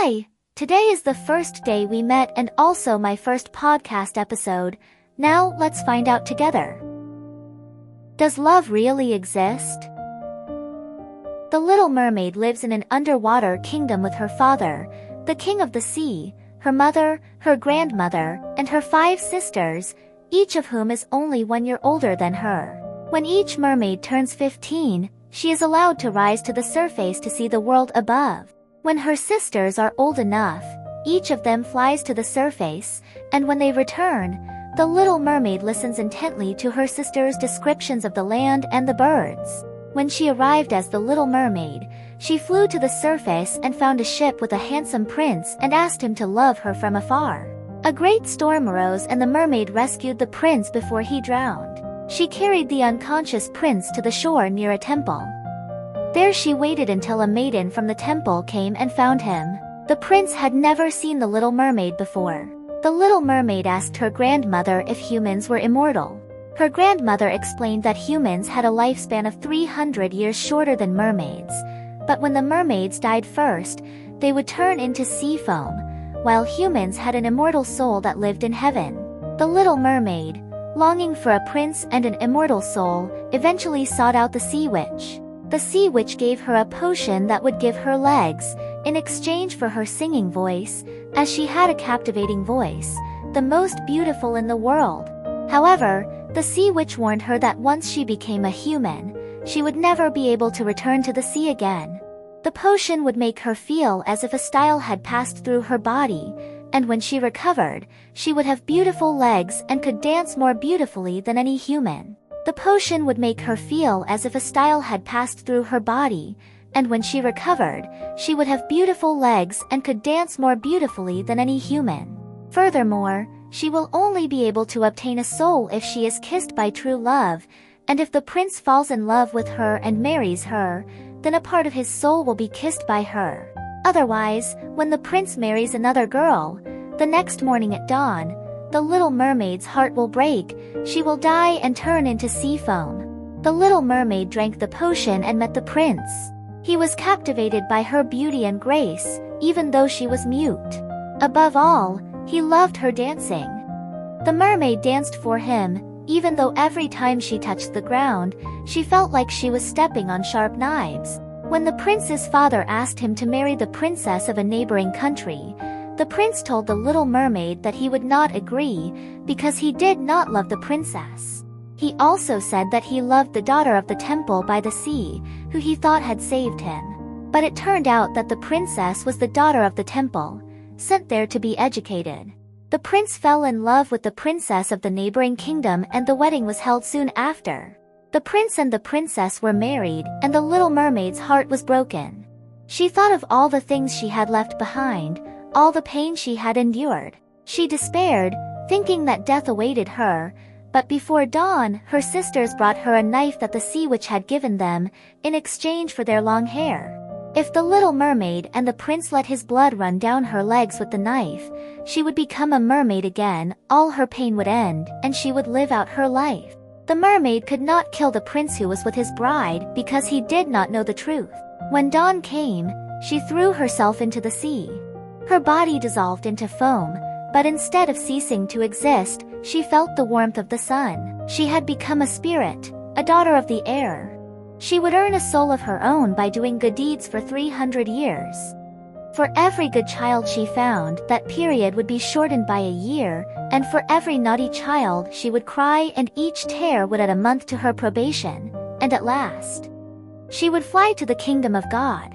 Hi, today is the first day we met and also my first podcast episode. Now let's find out together. Does love really exist? The little mermaid lives in an underwater kingdom with her father, the king of the sea, her mother, her grandmother, and her 5 sisters, each of whom is only 1 year older than her. When each mermaid turns 15, she is allowed to rise to the surface to see the world above. When her sisters are old enough, each of them flies to the surface, and when they return, the little mermaid listens intently to her sisters' descriptions of the land and the birds. When she arrived as the little mermaid, she flew to the surface and found a ship with a handsome prince and asked him to love her from afar. A great storm arose and the mermaid rescued the prince before he drowned. She carried the unconscious prince to the shore near a temple. There she waited until a maiden from the temple came and found him. The prince had never seen the little mermaid before. The little mermaid asked her grandmother if humans were immortal. Her grandmother explained that humans had a lifespan of 300 years shorter than mermaids, but when the mermaids died first, they would turn into sea foam, while humans had an immortal soul that lived in heaven. The little mermaid, longing for a prince and an immortal soul, eventually sought out the sea witch. The sea witch gave her a potion that would give her legs, in exchange for her singing voice, as she had a captivating voice, the most beautiful in the world. However, the sea witch warned her that once she became a human, she would never be able to return to the sea again. The potion would make her feel as if a stile had passed through her body, and when she recovered, she would have beautiful legs and could dance more beautifully than any human. The potion would make her feel as if a stile had passed through her body, and when she recovered, she would have beautiful legs and could dance more beautifully than any human. Furthermore, she will only be able to obtain a soul if she is kissed by true love, and if the prince falls in love with her and marries her, then a part of his soul will be kissed by her. Otherwise, when the prince marries another girl, the next morning at dawn, the little mermaid's heart will break, she will die and turn into sea foam. The little mermaid drank the potion and met the prince. He was captivated by her beauty and grace, even though she was mute. Above all, he loved her dancing. The mermaid danced for him, even though every time she touched the ground, she felt like she was stepping on sharp knives. When the prince's father asked him to marry the princess of a neighboring country, the prince told the little mermaid that he would not agree, because he did not love the princess. He also said that he loved the daughter of the temple by the sea, who he thought had saved him. But it turned out that the princess was the daughter of the temple, sent there to be educated. The prince fell in love with the princess of the neighboring kingdom and the wedding was held soon after. The prince and the princess were married and the little mermaid's heart was broken. She thought of all the things she had left behind, all the pain she had endured. She despaired, thinking that death awaited her, but before dawn her sisters brought her a knife that the sea witch had given them, in exchange for their long hair. If the little mermaid and the prince let his blood run down her legs with the knife, she would become a mermaid again, all her pain would end, and she would live out her life. The mermaid could not kill the prince who was with his bride because he did not know the truth. When dawn came, she threw herself into the sea. Her body dissolved into foam, but instead of ceasing to exist, she felt the warmth of the sun. She had become a spirit, a daughter of the air. She would earn a soul of her own by doing good deeds for 300 years. For every good child she found, that period would be shortened by a year, and for every naughty child she would cry and each tear would add a month to her probation, and at last, she would fly to the kingdom of God.